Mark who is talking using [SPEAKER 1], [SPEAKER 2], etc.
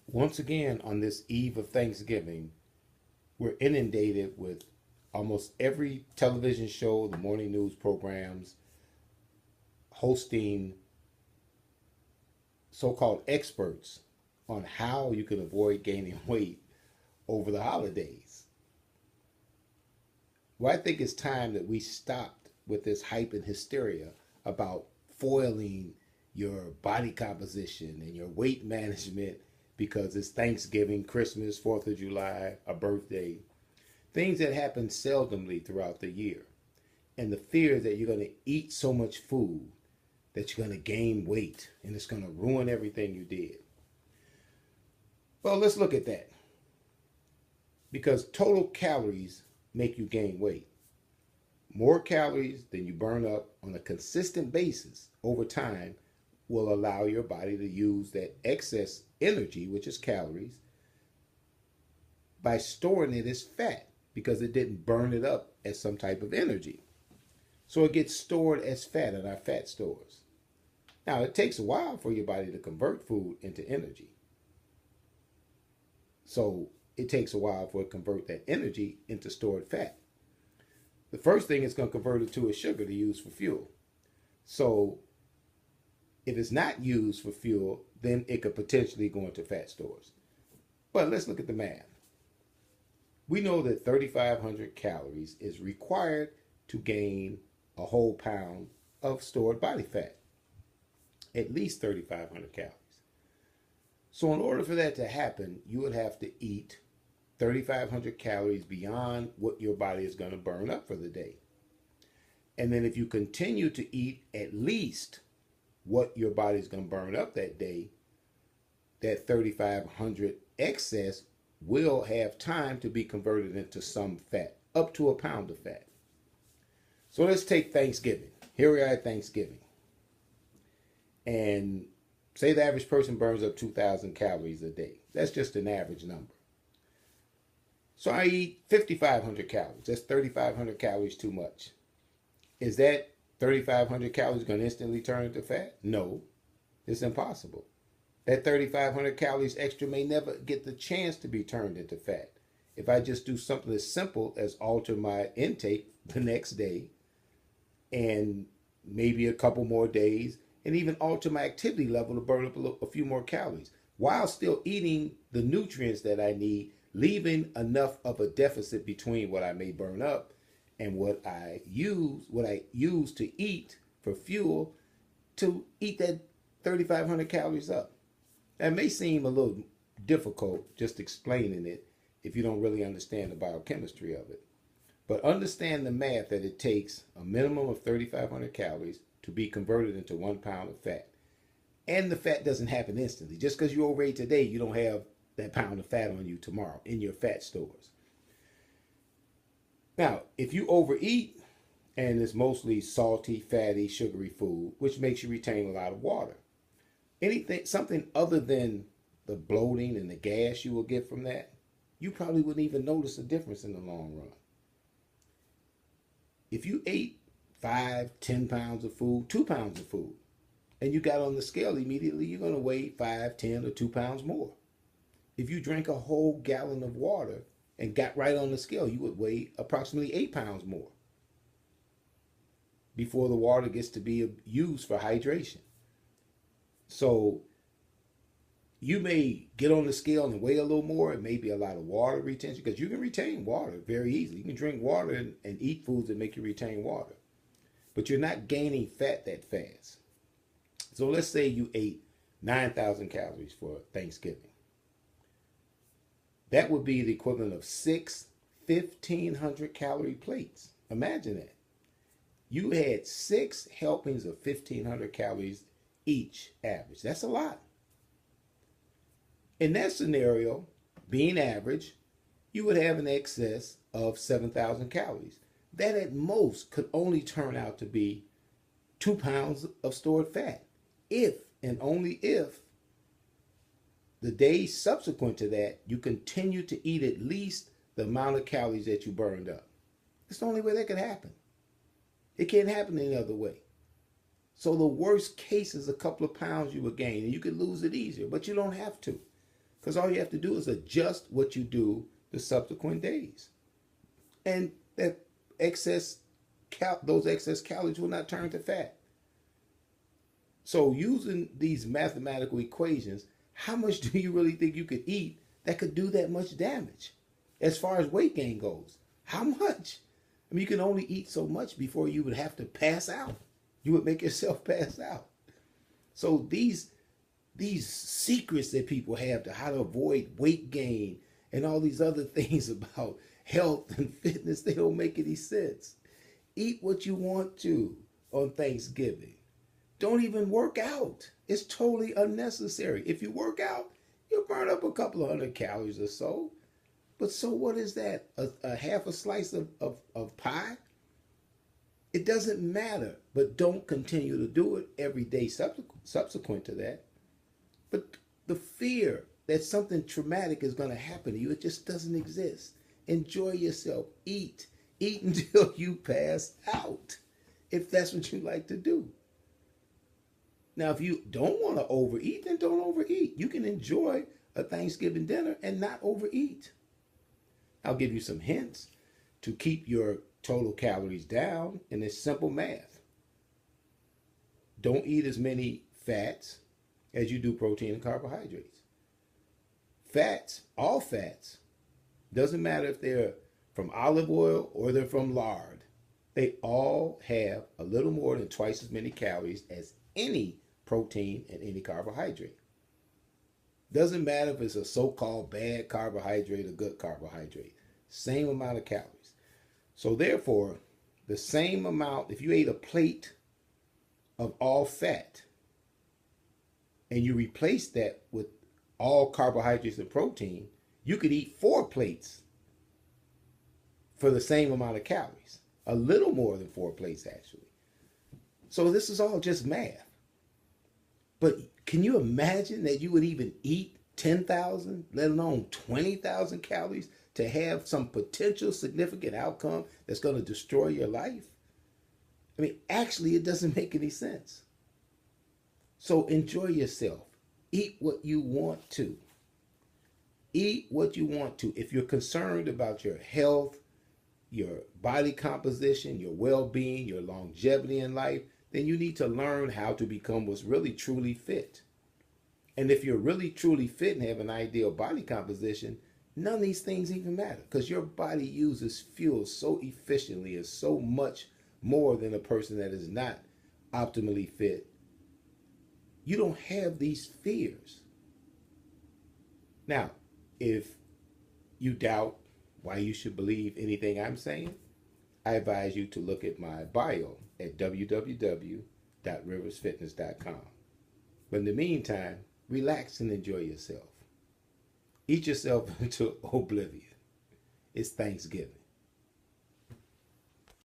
[SPEAKER 1] Once again, on this eve of Thanksgiving, we're inundated with almost every television show, the morning news programs, hosting so called experts on how you can avoid gaining weight over the holidays. Well, I think it's time that we stopped with this hype and hysteria about foiling your body composition and your weight management because it's Thanksgiving, Christmas, 4th of July, a birthday, things that happen seldomly throughout the year. And the fear that you're going to eat so much food that you're going to gain weight and it's going to ruin everything you did. Well, let's look at that because total calories make you gain weight. More calories than you burn up on a consistent basis over time will allow your body to use that excess energy, which is calories, by storing it as fat because it didn't burn it up as some type of energy. So it gets stored as fat in our fat stores. Now, it takes a while for your body to convert food into energy. So it takes a while for it to convert that energy into stored fat. The first thing it's going to convert it to is sugar to use for fuel. So if it's not used for fuel, then it could potentially go into fat stores. But let's look at the math. We know that 3,500 calories is required to gain a whole pound of stored body fat. At least 3,500 calories. So in order for that to happen, you would have to eat 3,500 calories beyond what your body is going to burn up for the day. And then if you continue to eat at least what your body is going to burn up that day, that 3,500 excess will have time to be converted into some fat, up to a pound of fat. So let's take Thanksgiving. Here we are at Thanksgiving. And say the average person burns up 2,000 calories a day. That's just an average number. So I eat 5,500 calories. That's 3,500 calories too much. Is that 3,500 calories going to instantly turn into fat? No, it's impossible. That 3,500 calories extra may never get the chance to be turned into fat. If I just do something as simple as alter my intake the next day and maybe a couple more days and even alter my activity level to burn up a few more calories while still eating the nutrients that I need, leaving enough of a deficit between what I may burn up and what I use to eat for fuel to eat that 3,500 calories up. That may seem a little difficult just explaining it if you don't really understand the biochemistry of it. But understand the math that it takes a minimum of 3,500 calories to be converted into 1 pound of fat. And the fat doesn't happen instantly. Just because you overate today, you don't have that pound of fat on you tomorrow in your fat stores. Now, if you overeat, and it's mostly salty, fatty, sugary food, which makes you retain a lot of water. Something other than the bloating and the gas you will get from that, you probably wouldn't even notice a difference in the long run. If you ate 5, 10 pounds of food, 2 pounds of food, and you got on the scale immediately, you're going to weigh 5, 10, or 2 pounds more. If you drank a whole gallon of water and got right on the scale, you would weigh approximately 8 pounds more before the water gets to be used for hydration. So you may get on the scale and weigh a little more. It may be a lot of water retention because you can retain water very easily. You can drink water and eat foods that make you retain water. But you're not gaining fat that fast. So let's say you ate 9,000 calories for Thanksgiving. That would be the equivalent of 6 1,500 calorie plates. Imagine that. You had 6 helpings of 1,500 calories each average. That's a lot. In that scenario, being average, you would have an excess of 7,000 calories. That at most could only turn out to be 2 pounds of stored fat. If and only if the days subsequent to that, you continue to eat at least the amount of calories that you burned up. It's the only way that could happen. It can't happen any other way. So the worst case is a couple of pounds you would gain, and you could lose it easier, but you don't have to. Because all you have to do is adjust what you do the subsequent days. And that those excess calories will not turn to fat. So using these mathematical equations, how much do you really think you could eat that could do that much damage? As far as weight gain goes, how much? I mean, you can only eat so much before you would have to pass out. You would make yourself pass out. So these secrets that people have to how to avoid weight gain and all these other things about health and fitness, they don't make any sense. Eat what you want to on Thanksgiving. Don't even work out. It's totally unnecessary. If you work out, you'll burn up a couple of 100 calories or so. But so what is that? A half a slice of pie? It doesn't matter. But don't continue to do it every day subsequent to that. But the fear that something traumatic is going to happen to you, it just doesn't exist. Enjoy yourself. Eat. Eat until you pass out, if that's what you like to do. Now, if you don't want to overeat, then don't overeat. You can enjoy a Thanksgiving dinner and not overeat. I'll give you some hints to keep your total calories down, and it's simple math. Don't eat as many fats as you do protein and carbohydrates. Fats, all fats, doesn't matter if they're from olive oil or they're from lard, they all have a little more than twice as many calories as any protein and any carbohydrate. Doesn't matter if it's a so-called bad carbohydrate or good carbohydrate. Same amount of calories. So therefore, the same amount, if you ate a plate of all fat and you replace that with all carbohydrates and protein, you could eat 4 plates for the same amount of calories. A little more than 4 plates, actually. So this is all just math. But can you imagine that you would even eat 10,000, let alone 20,000 calories to have some potential significant outcome that's going to destroy your life? I mean, actually, it doesn't make any sense. So enjoy yourself. Eat what you want to. Eat what you want to. If you're concerned about your health, your body composition, your well-being, your longevity in life, then you need to learn how to become what's really truly fit. And if you're really truly fit and have an ideal body composition, none of these things even matter because your body uses fuel so efficiently and so much more than a person that is not optimally fit. You don't have these fears. Now, if you doubt why you should believe anything I'm saying, I advise you to look at my bio at www.riversfitness.com. But in the meantime, relax and enjoy yourself. Eat yourself into oblivion. It's Thanksgiving.